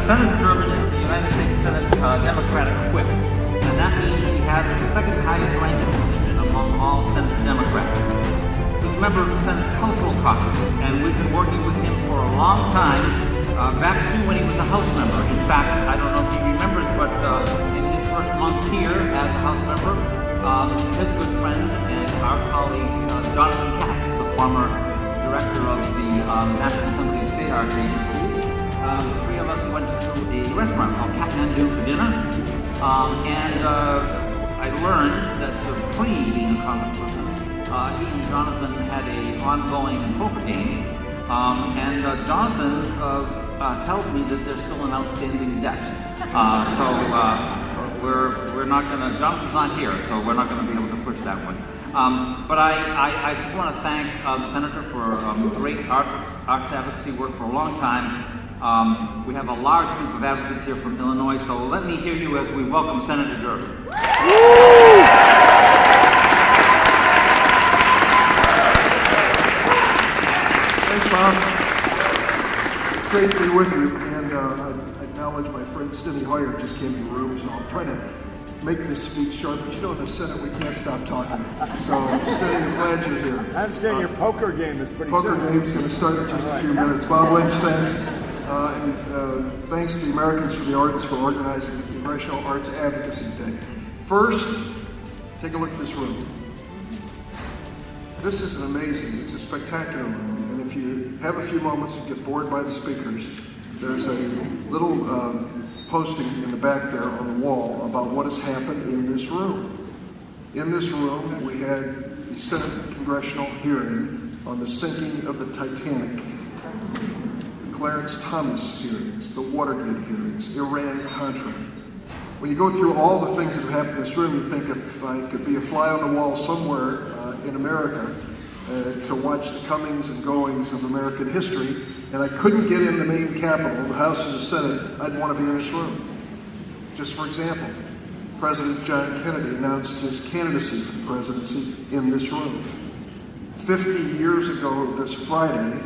Senator Durbin is the United States Senate Democratic Whip, and that means he has the second highest ranking position among all Senate Democrats. He's a member of the Senate Cultural Caucus, and we've been working with him for a long time, back to when he was a House member. In fact, I don't know if he remembers, but in his first month here as a House member, his good friends and our colleague Jonathan Katz, the former director of the National Assembly of State Arts Agencies, the three of us went to a restaurant called Kathmandu for dinner, and I learned that pre-being a congressperson, he and Jonathan had an ongoing poker game, and Jonathan tells me that there's still an outstanding debt. We're not going to, Jonathan's not here, so we're not going to be able to push that one. But I just want to thank the Senator for great arts advocacy work for a long time. We have a large group of advocates here from Illinois, so let me hear you as we welcome Senator Durbin. Thanks, Bob. It's great to be with you, and I acknowledge my friend Steny Hoyer just came to the room, so I'll try to make this speech short, but you know in the Senate we can't stop talking. So, Steny, I'm glad you're here. I understand your poker game is pretty Poker soon. game's going to start in just a few minutes. Bob Lynch, thanks. And thanks to the Americans for the Arts for organizing the Congressional Arts Advocacy Day. First, take a look at this room. This is amazing. It's a spectacular room. And if you have a few moments and get bored by the speakers, there's a little posting in the back there on the wall about what has happened in this room. In this room, we had the Senate Congressional hearing on the sinking of the Titanic. Clarence Thomas hearings, the Watergate hearings, Iran-Contra. When you go through all the things that have happened in this room, you think if I could be a fly on the wall somewhere in America to watch the comings and goings of American history, and I couldn't get in the main Capitol, the House and the Senate, I'd want to be in this room. Just for example, President John Kennedy announced his candidacy for the presidency in this room. 50 years ago this Friday,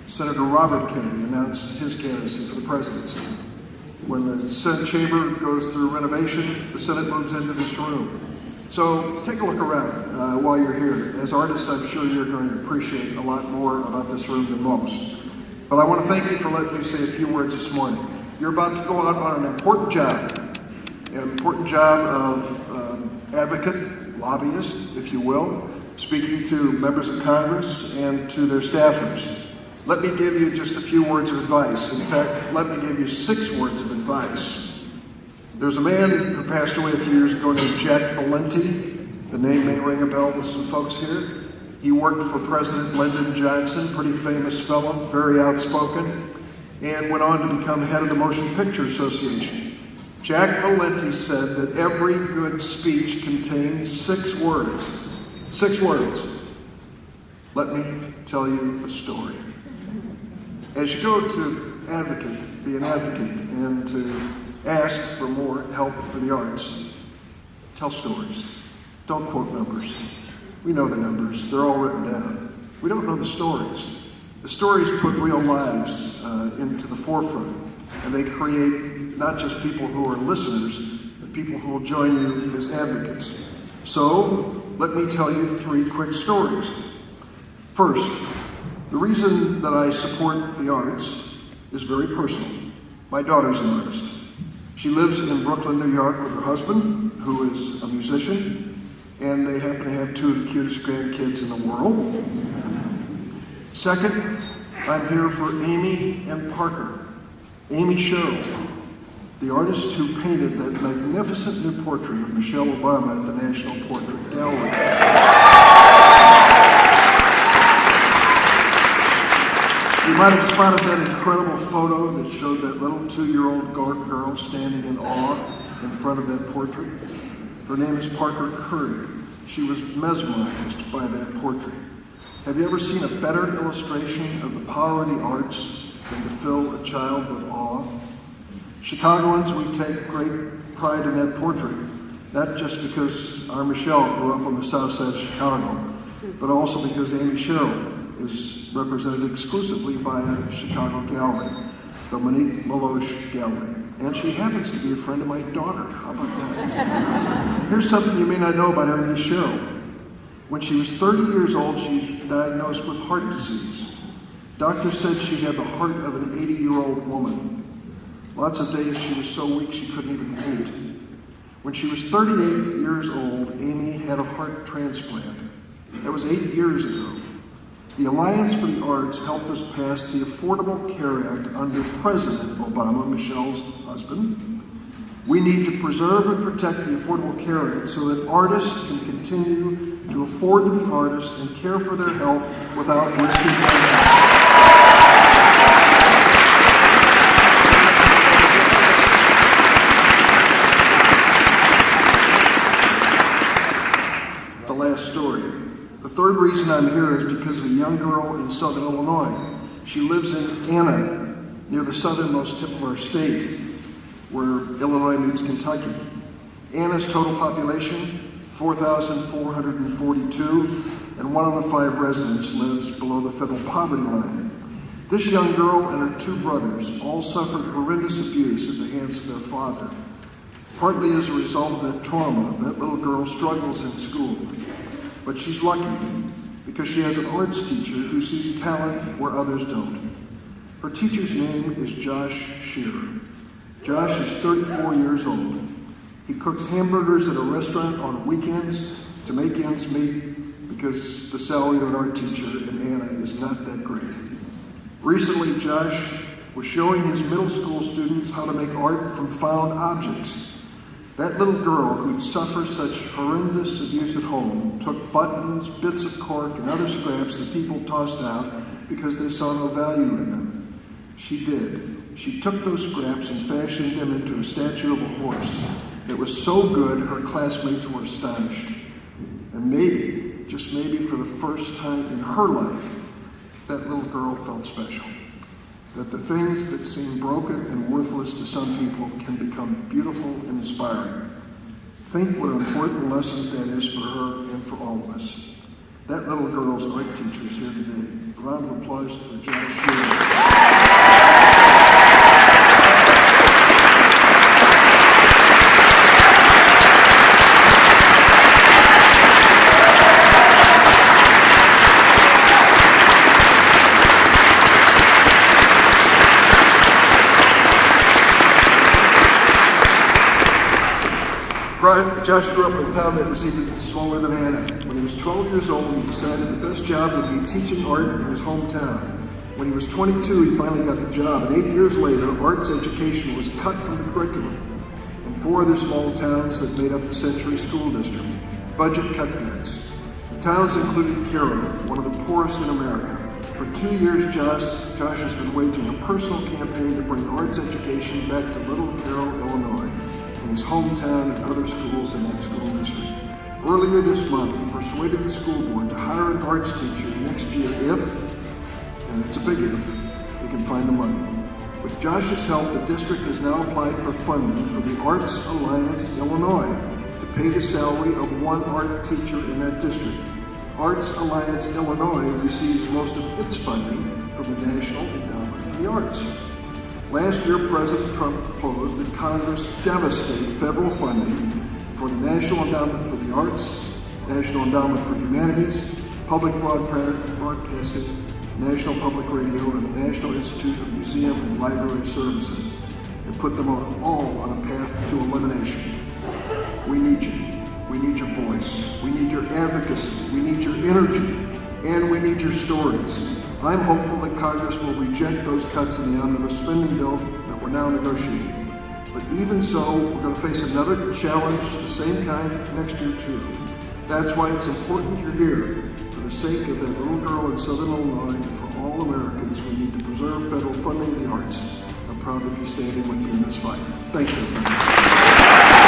Senator Robert Kennedy announced his candidacy for the presidency. When the Senate chamber goes through renovation, the Senate moves into this room. So take a look around while you're here. As artists, I'm sure you're going to appreciate a lot more about this room than most. But I want to thank you for letting me say a few words this morning. You're about to go out on an important job of advocate, lobbyist, if you will, speaking to members of Congress and to their staffers. Let me give you just a few words of advice. In fact, let me give you 6 words of advice. There's a man who passed away a few years ago named Jack Valenti. The name may ring a bell with some folks here. He worked for President Lyndon Johnson, pretty famous fellow, very outspoken, and went on to become head of the Motion Picture Association. Jack Valenti said that every good speech contains 6 words. 6 words. Let me tell you a story. As you go to be an advocate, and to ask for more help for the arts, tell stories. Don't quote numbers. We know the numbers. They're all written down. We don't know the stories. The stories put real lives into the forefront, and they create not just people who are listeners, but people who will join you as advocates. So, let me tell you 3 quick stories. First, the reason that I support the arts is very personal. My daughter's an artist. She lives in Brooklyn, New York with her husband, who is a musician, and they happen to have 2 of the cutest grandkids in the world. Second, I'm here for Amy and Parker. Amy Sherrill, the artist who painted that magnificent new portrait of Michelle Obama at the National Portrait Gallery. You might have spotted that incredible photo that showed that little 2-year-old girl standing in awe in front of that portrait. Her name is Parker Curry. She was mesmerized by that portrait. Have you ever seen a better illustration of the power of the arts than to fill a child with awe? Chicagoans, we take great pride in that portrait, not just because our Michelle grew up on the south side of Chicago, but also because Amy Sherrill is represented exclusively by a Chicago gallery. the Monique Meloche Gallery. And she happens to be a friend of my daughter. How about that? Here's something you may not know about our niece Cheryl. When she was 30 years old, she was diagnosed with heart disease. Doctors said she had the heart of an 80-year-old woman. Lots of days she was so weak she couldn't even paint. When she was 38 years old, Amy had a heart transplant. That was 8 years ago. The Alliance for the Arts helped us pass the Affordable Care Act under President Obama, Michelle's husband. We need to preserve and protect the Affordable Care Act so that artists can continue to afford to be artists and care for their health without risking their health. The last story. The third reason I'm here is because of a young girl in southern Illinois. She lives in Anna, near the southernmost tip of our state, where Illinois meets Kentucky. Anna's total population, 4,442, and 1 out of 5 residents lives below the federal poverty line. This young girl and her 2 brothers all suffered horrendous abuse at the hands of their father. Partly as a result of that trauma, that little girl struggles in school. But she's lucky because she has an arts teacher who sees talent where others don't. Her teacher's name is Josh Shearer. Josh is 34 years old. He cooks hamburgers at a restaurant on weekends to make ends meet because the salary of an art teacher in Anna is not that great. Recently, Josh was showing his middle school students how to make art from found objects. That little girl who'd suffered such horrendous abuse at home took buttons, bits of cork, and other scraps that people tossed out because they saw no value in them. She did. She took those scraps and fashioned them into a statue of a horse. It was so good, her classmates were astonished. And maybe, just maybe for the first time in her life, that little girl felt special. That the things that seem broken and worthless to some people can become beautiful and inspiring. Think what an important lesson that is for her and for all of us. That little girl's art teacher is here today. A round of applause for Josh Shearer. Josh grew up in a town that was even smaller than Anna. When he was 12 years old, he decided the best job would be teaching art in his hometown. When he was 22, he finally got the job, and 8 years later, arts education was cut from the curriculum in 4 other small towns that made up the Century School District. Budget cutbacks. The towns included Cairo, one of the poorest in America. For 2 years, Josh has been waging a personal campaign to bring arts education back to Little Cairo, Illinois, his hometown and other schools in that school district. Earlier this month, he persuaded the school board to hire an arts teacher next year if, and it's a big if, they can find the money. With Josh's help, the district has now applied for funding from the Arts Alliance Illinois to pay the salary of 1 art teacher in that district. Arts Alliance Illinois receives most of its funding from the National Endowment for the Arts. Last year, President Trump proposed that Congress devastate federal funding for the National Endowment for the Arts, National Endowment for Humanities, Public Broadcasting, National Public Radio, and the National Institute of Museum and Library Services, and put them all on a path to elimination. We need you. We need your voice. We need your advocacy. We need your energy. And we need your stories. I'm hopeful that Congress will reject those cuts in the omnibus spending bill that we're now negotiating. But even so, we're going to face another challenge, the same kind, next year too. That's why it's important you're here. For the sake of that little girl in Southern Illinois and for all Americans, we need to preserve federal funding of the arts. I'm proud to be standing with you in this fight. Thanks, everybody.